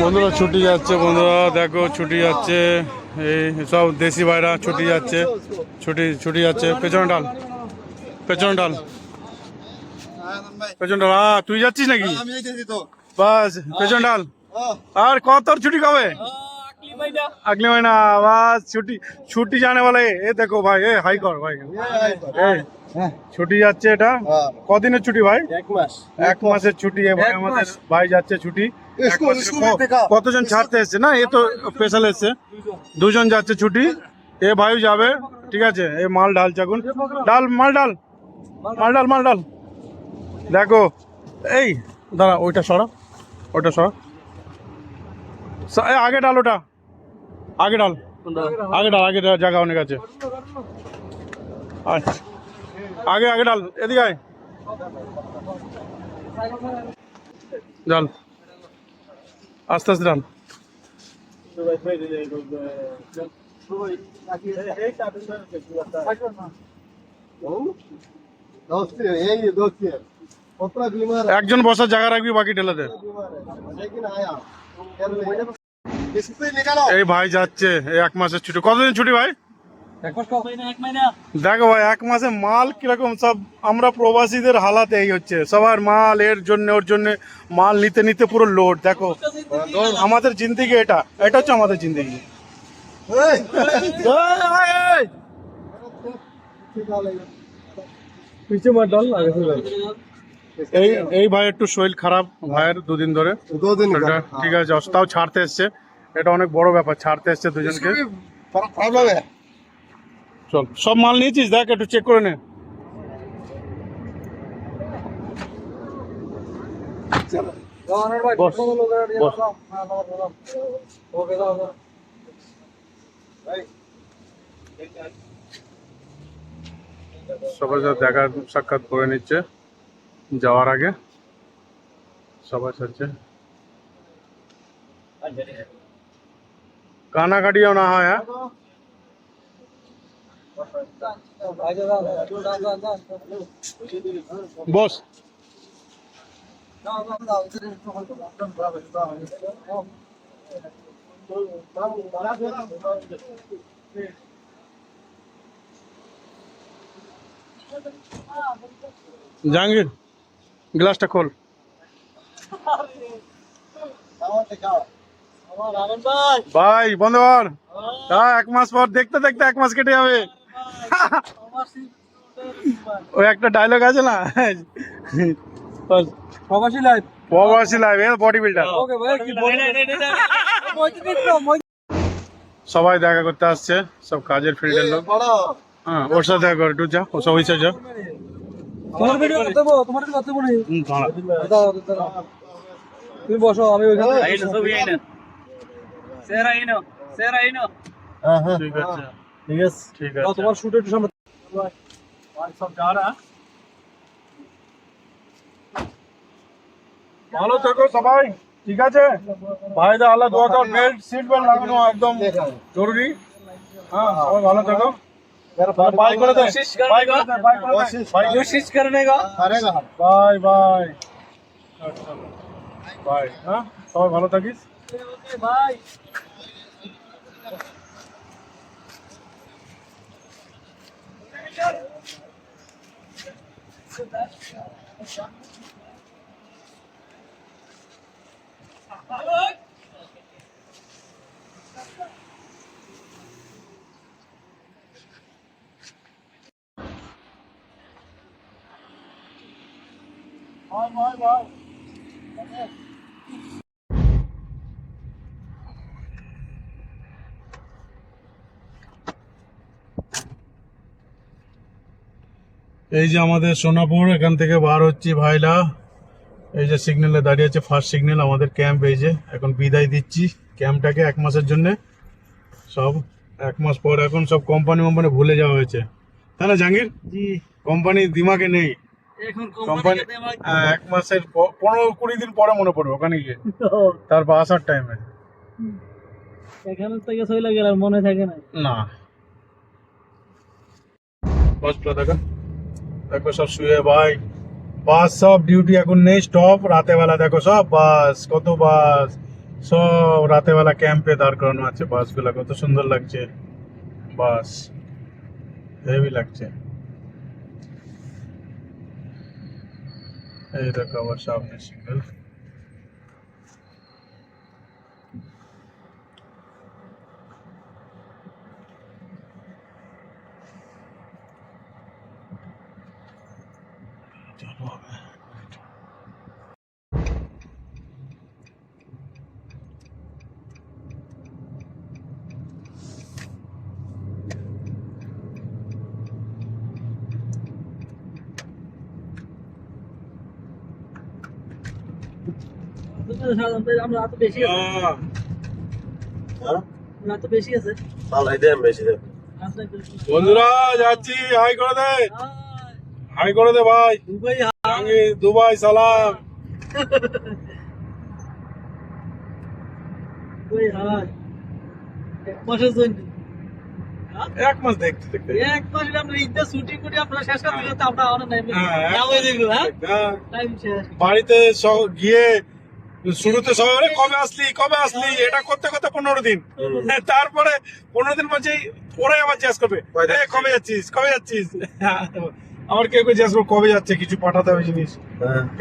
বন্ধুরা ছুটি যাচ্ছে, বন্ধুরা দেখো ছুটি যাচ্ছে, এই সব দেশি ভাইরা ছুটি যাচ্ছে, ছুটি যাচ্ছে। পেছনে ডাল, পেছনে ডাল, পেছনে ডাল। তুই যাচ্ছিস নাকি? বাস পেছনে ডাল। আর কত ছুটি কবে? अगले महीना बस ছুটি जाने वाला है। ये देखो भाई, ये हाई कर भाई, ছুটি যাচ্ছে। এটা কদিনের ছুটি ভাই? এক মাসের ছুটি ভাই, আমাদের ভাই যাচ্ছে ছুটি। কতজন ছাড়তে এসছে না, এ তো স্পেশাল এসছে, দুজন যাচ্ছে ছুটি, এ ভাইও যাবে। ঠিক আছে, এই মাল ডাল চাকুন, ডাল মাল ডাল, মাল ডাল মাল ডাল। দেখো এই দাঁড়া, ওইটা সরা, ওইটা সরা, আগে ডাল, ওটা আগে ডাল, আগে ডাল, আগে জায়গা অনেক আছে। আচ্ছা আগে আগে ডাল, এদিকে আয়, ডাল আস্তে আস্তে ডাল। একজন বসার জায়গা রাখবি, বাকি ঢেলাতে। এই ভাই যাচ্ছে, এই এক মাসের ছুটি। কতদিন ছুটি ভাই? দেখো ভাই, এক মাসে মাল কিরকম সব। আমরা প্রবাসীদের হালাত এই হচ্ছে, সবার মাল এর জন্য ওর জন্য, মাল নিতে নিতে পুরো লোড। দেখো আমাদের জিন্দেগি, এটা এটা হচ্ছে আমাদের জিন্দেগি। এই ভাই একটু শরীর খারাপ ভাইয়ের, দুদিন ধরে। ঠিক আছে, তাও ছাড়তে এসছে, এটা অনেক বড় ব্যাপার, ছাড়তে এসছে দুজনকে। চল, সব মাল নিয়েছিস? দেখ একটু চেক করে নে। সবার সাথে দেখা সাক্ষাৎ করে নিচ্ছে যাওয়ার আগে, সবার সাথে কানাকাটিও না হয়। হ্যাঁ বস, জাহাঙ্গীর গ্লাসটা খোল। ভাই বন্ধ কর। এক মাস পর, দেখতে দেখতে এক মাস কেটে যাবে। ওই একটা ডায়লগ আছে না, প্রবাসী লাইফ, প্রবাসী লাইফ, বডি বিল্ডার। সবাই দেখা করতে আসছে, সব কাজের ফিল্ডের লোক। হ্যাঁ, ওর সাথে দেখা কর, একটু যা, ও সব ইচ্ছা যা। তোমার ভিডিও করতে দেবো, তোমার করতে বলি। তুমি বসো, আমি ওইখানে ছবি আইনা স্যার আইনো, স্যার আইনো। হ্যাঁ হ্যাঁ ঠিক আছে, ঠিক আছে, ঠিক আছে। তোমার শুটে একটু সামনে সব যা রা। ভালো থেকো সবাই, ঠিক আছে ভাইদের আল্লাহ দোয়া কর। বেল্ট, সিট বেল্ট লাগানো একদম জরুরি। হ্যাঁ সবাই ভালো থেকো। बाय कर दे, बाय कर दे, बाय कर दे, कोशिश करने का। Bye bye bye. हाँ सबाई भालो থাকিস। बाय। এই যে আমাদের সোনাপুর, এখান থেকে বার হচ্ছি ভাইলা। এই যে সিগন্যালে দাঁড়িয়ে আছে, ফার্স্ট সিগন্যাল আমাদের ক্যাম্প। এই যে এখন বিদায় দিচ্ছি ক্যাম্পটাকে এক মাসের জন্য। সব এক মাস পর এখন সব কোম্পানি ভুলে যাওয়া হয়েছে, তাই না জাহাঙ্গীর? কোম্পানি দিমাগে নেই কোম্পানি। এক মাসের 15-20 দিন পরে মনে পড়বে ওখানে গিয়ে, তারপর আসার টাইমে এখানে থেকে চলে গেলে মনে থাকে না। না দেখা দেখো সব শুয়ে ভাই, বাস সব ডিউটি এখন নেই, স্টপ। রাতে বেলা দেখো সব বাস, কত বাস, সব রাতেবেলা ক্যাম্পে দাঁড় করানো আছে বাসগুলা, কত সুন্দর লাগছে বাস, হেভি লাগছে। এই দেখো আবার সামনে সিগন্যাল। চলো হবে। আমরা তো বেশি আছে, হ্যাঁ? আমরা তো বেশি আছে। বন্ধুরা যাচ্ছি, হাই করে দে, হাই করে দে ভাই। দুবাই দুবাই সালাম। দুবাই হাই এক মাসের জন্য, এক মাস দেখতে দেখতে এক মাস আমরা ঈদে ছুটি করে আমরা শেষ করতে করতে আমরা অনেক টাইম হ্যাঁ, এক যাবো দেখলো। হ্যাঁ হ্যাঁ। টাইম শেষ। বাড়িতে গিয়ে শুরুতে সবাই বলে, কবে আসলি কবে আসলি, এটা করতে করতে 15 দিন, তারপরে 15 দিন বলছে ওরাই আবার জিজ্ঞেস করবে, "এ, কবে যাচ্ছিস কবে যাচ্ছিস?" আমার কেউ কেউ জিজ্ঞেস করবে কবে যাচ্ছে, কিছু পাঠাতে হবে জিনিস।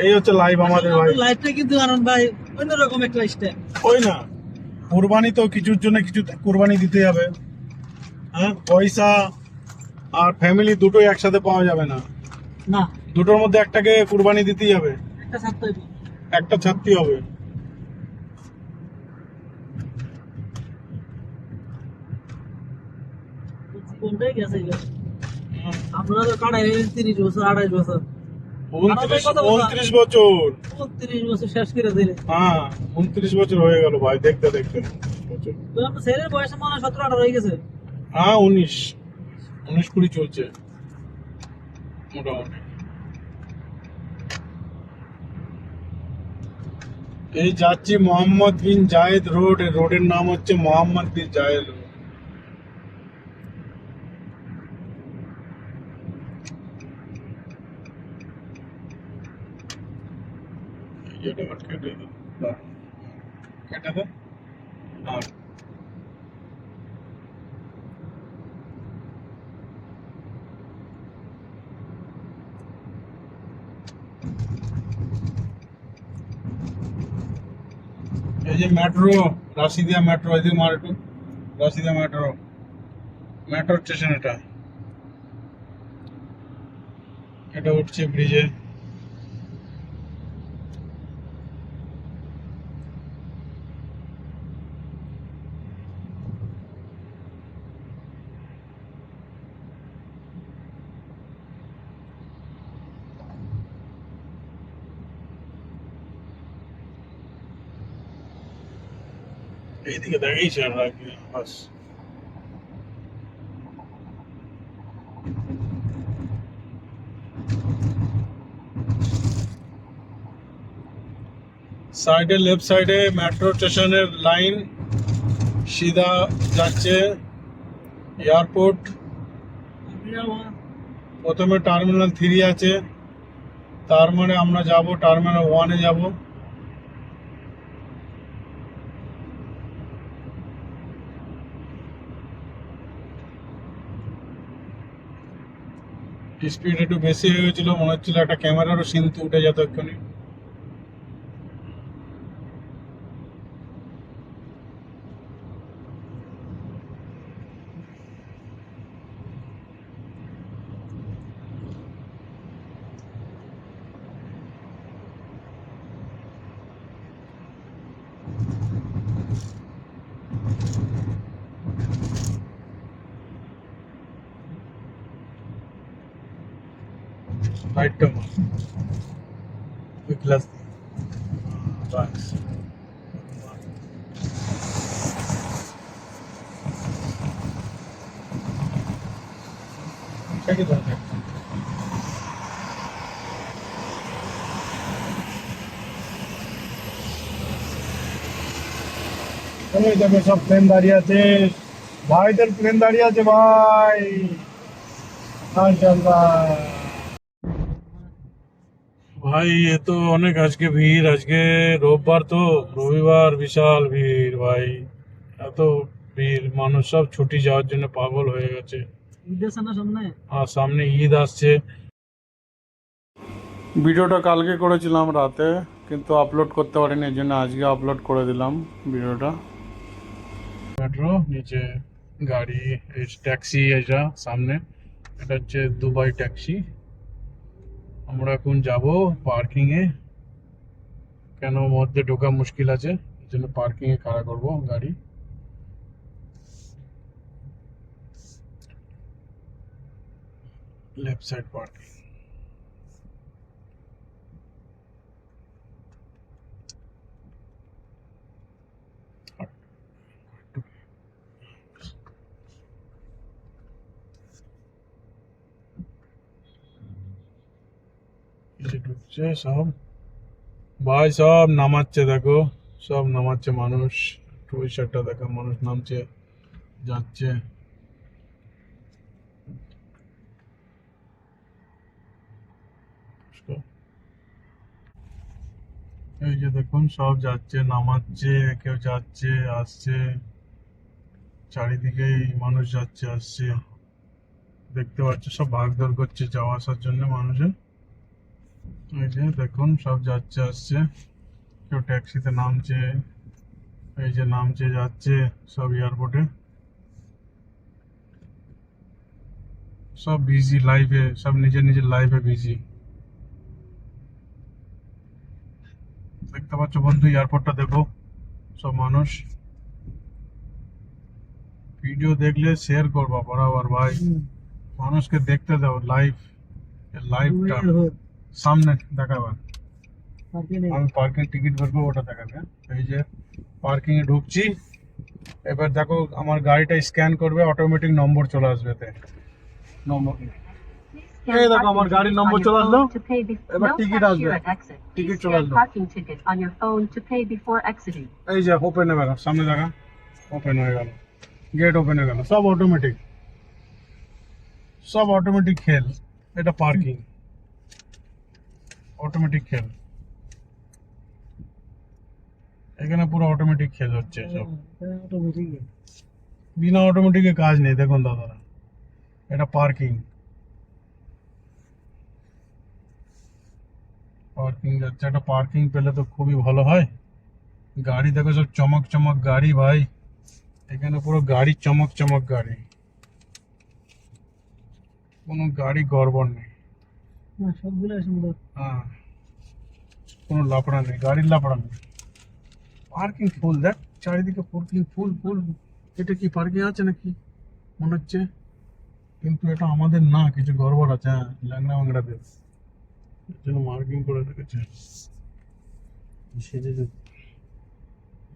এই হচ্ছে লাইভ আমাদের ভাই। লাইফটা কিন্তু আনন্দ ভাই অন্যরকম একটা স্টাইল। ওই না, কোরবানি তো কিছুর জন্য কিছু কোরবানি দিতে হবে। হ্যাঁ, পয়সা আর ফ্যামিলি দুটোই একসাথে পাওয়া যাবে না, না দুটোর মধ্যে একটাকে কোরবানি দিতেই হবে, একটা ছাড়তে হবে। একটা ছাড়তেই হবে। কোনটাই গেছে এগুলো। আমরা তো কাটাই 30 বছর 28 বছর 29 বছর, 30 বছর শেষ করে দিলে। হ্যাঁ 29 বছর হয়ে গেল ভাই, দেখতে দেখতে বছর। তো আমার ছেলের বয়স মনে হয় 17-18 হয়ে গেছে। হ্যাঁ 19-20 চলছে মোটামুটি। এই যাচ্ছি মোহাম্মদ বিন জায়েদ রোড, রোডের নাম হচ্ছে মোহাম্মদ বিন জায়েদ রোড। এটা কেটে দাও, কেটে দাও। আর এই যে মেট্রো, রাশিদিয়া মেট্রো, এদিকে মার একটু, রাশিদিয়া মেট্রো, মেট্রো স্টেশন এটা, এটা উঠছে ব্রিজে। এইদিকে দেখেই স্যার রাখবে বাস। সাইডে লেফট সাইডে মেট্রো স্টেশনের লাইন সিধা যাচ্ছে এয়ারপোর্ট। প্রথমে টার্মিনাল 3 আছে, তার মানে আমরা যাব টার্মিনাল 1-এ যাব। স্পিড একটু বেশি হয়ে গেছিল, মনে হচ্ছিল একটা ক্যামেরারও সিন উঠে যেত এক্ষুনি। লাইটটা গ্লাস বাস। কি দরকার? ওই দেখো সব প্লেন দাঁড়িয়ে আছে, ভাইদের প্লেন দাঁড়িয়ে আছে ভাই। মাশাআল্লাহ ভাই এ তো অনেক আজকে ভিড়, আজকে রোববার তো, রবিবার বিশাল ভিড় ভাই, এত ভিড়, মানুষ সব ছুটি যাওয়ার জন্য পাগল হয়ে গেছে। ঈদ আছে না সামনে? আর সামনে ঈদ আসছে। ভিডিওটা কালকে করেছিলাম রাতে, কিন্তু আপলোড করতে পারিনি, এর জন্য আজকে আপলোড করে দিলাম ভিডিওটা। মেট্রো নিচে গাড়ি, এই ট্যাক্সি, এটা সামনে, এটা হচ্ছে দুবাই ট্যাক্সি। আমরা এখন যাব পার্কিং এ, কেন মধ্যে ঢোকা মুশকিল আছে, এই জন্য পার্কিং এ খাড়া করবো গাড়ি। Left side parking. ঢুকছে সব ভাই, সব নামাচ্ছে, দেখো সব নামাচ্ছে মানুষ, টুরিস্টটা দেখো, মানুষ নামছে যাচ্ছে। এই যে দেখুন সব যাচ্ছে, নামাচ্ছে, কেউ যাচ্ছে আসছে, চারিদিকেই মানুষ যাচ্ছে আসছে, দেখতে পাচ্ছ সব ভাগদৌড় করছে যাওয়া আসার জন্য মানুষের। এই যে দেখুন সব যাচ্ছে আসছে, কেউ ট্যাক্সিতে নামছে, এই যে নামছে যাচ্ছে সব এয়ারপোর্টে, সব বিজি লাইফে, সব নিজের নিজের লাইফে বিজি। দেখতে পাচ্ছ বন্ধু, এয়ারপোর্টটা দেখো, সব মানুষ। ভিডিও দেখলে শেয়ার করবা বরাবর ভাই, মানুষকে দেখতে দাও লাইভ, লাইভটা সামনে দেখাবা। আমি পার্কিং টিকিট বের করবো, ওটা দেখাবে। এই যে পার্কিং এ ঢুকছি, এবার দেখো আমার গাড়িটা স্ক্যান করবে, অটোমেটিক নম্বর চলে আসবে এতে, নম্বর। এই দেখো আমার গাড়ির নম্বর চলে আসলো, এবার টিকিট আসবে, টিকিট চলে আসলো। এই যে ওপেন হয়ে গেল, সামনে দেখা ওপেন হয়ে গেল, গেট ওপেন হয়ে গেল, সব অটোমেটিক, সব অটোমেটিক খেল। এটা পার্কিং, অটোমেটিক খেল, এখানে পুরো অটোমেটিক খেল হচ্ছে সব, বিনা অটোমেটিকে কাজ নেই। দেখুন দাদারা, এটা পার্কিং, পার্কিং যাচ্ছে, একটা পার্কিং পেলে তো খুবই ভালো হয়। গাড়ি দেখো সব চমক চমক গাড়ি ভাই, এখানে পুরো গাড়ি চমক চমক গাড়ি, কোনো গাড়ি গড়বড় নেই। সবগুলো সুন্দর। হ্যাঁ, কোনো লাফড়া নেই, গাড়ির লাফড়া নেই। পার্কিং ফুল, দেখ চারিদিকে পার্কিং ফুল ফুল। এটা কি পার্কিং আছে নাকি মনে হচ্ছে, কিন্তু এটা আমাদের না, কিছু গড়বড় আছে। হ্যাঁ, ল্যাংড়া ম্যাংড়াদের এর জন্য মার্কিং করে রেখেছে।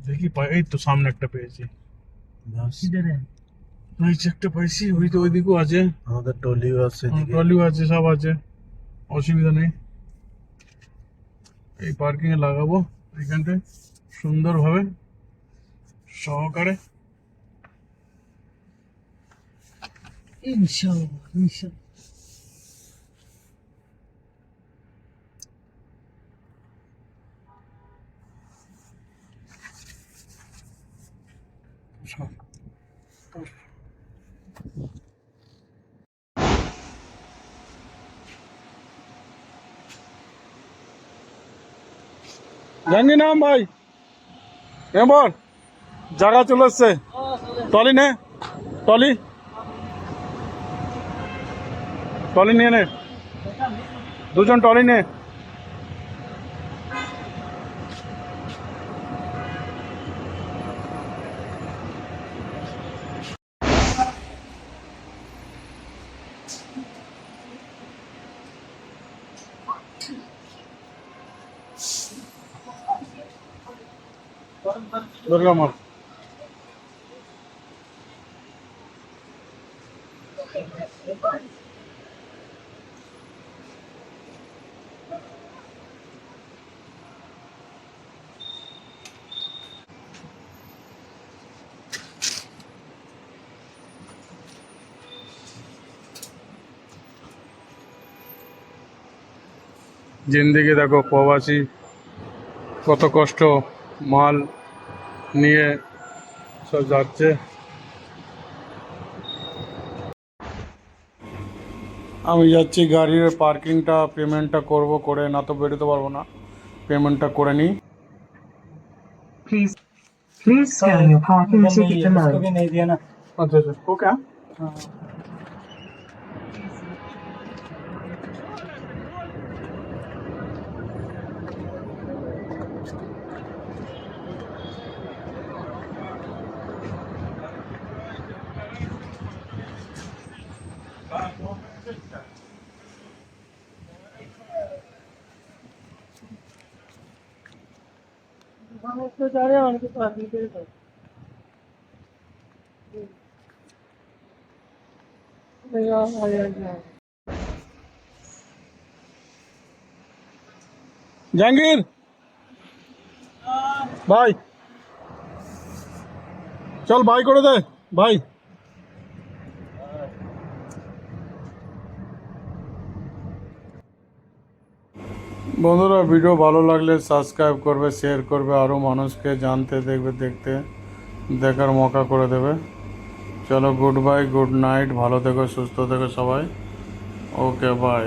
দেখি এই তো সামনে একটা পেয়েছি, এই যে একটা পাইছি, ওই তো ওইদিকেও আছে, আমাদের টলিও আছে, ট্রলিও আছে, সব আছে, অসুবিধা নেই। এই পার্কিং এ লাগাবো এইখানটায় সুন্দরভাবে সহকারে। ইনশাআল্লাহ ইনশাআল্লাহ। জাহাঙ্গীর নাম ভাই, এবার জায়গা চলে এসছে, টলি নে, টলি টলি নিয়ে নে, দুজন টলি নে। দুর্গা মার জিন্দিগি দেখো, প্রবাসী কত কষ্ট, মাল নিয়ে সব যাচ্ছে। আমি যাচ্ছি গাড়ির পার্কিংটা পেমেন্টটা করব, করে না তো বেরোতে পারবো না, পেমেন্টটা করে নিই। Please scan your parking ticket below. আচ্ছা আচ্ছা, ওকে। মানুষ তো জানে অনেকে পার্কিং করে দেয়। জাহাঙ্গীর ভাই, চল ভাই করে দে ভাই। বন্ধুরা, ভিডিও ভালো লাগলে সাবস্ক্রাইব করবে, শেয়ার করবে, আরও মানুষকে জানতে দেখতে দেখার মৌকা করে দেবে। চলো, গুড বাই, গুড নাইট, ভালো থেকো, সুস্থ থেকো সবাই। ওকে, বাই।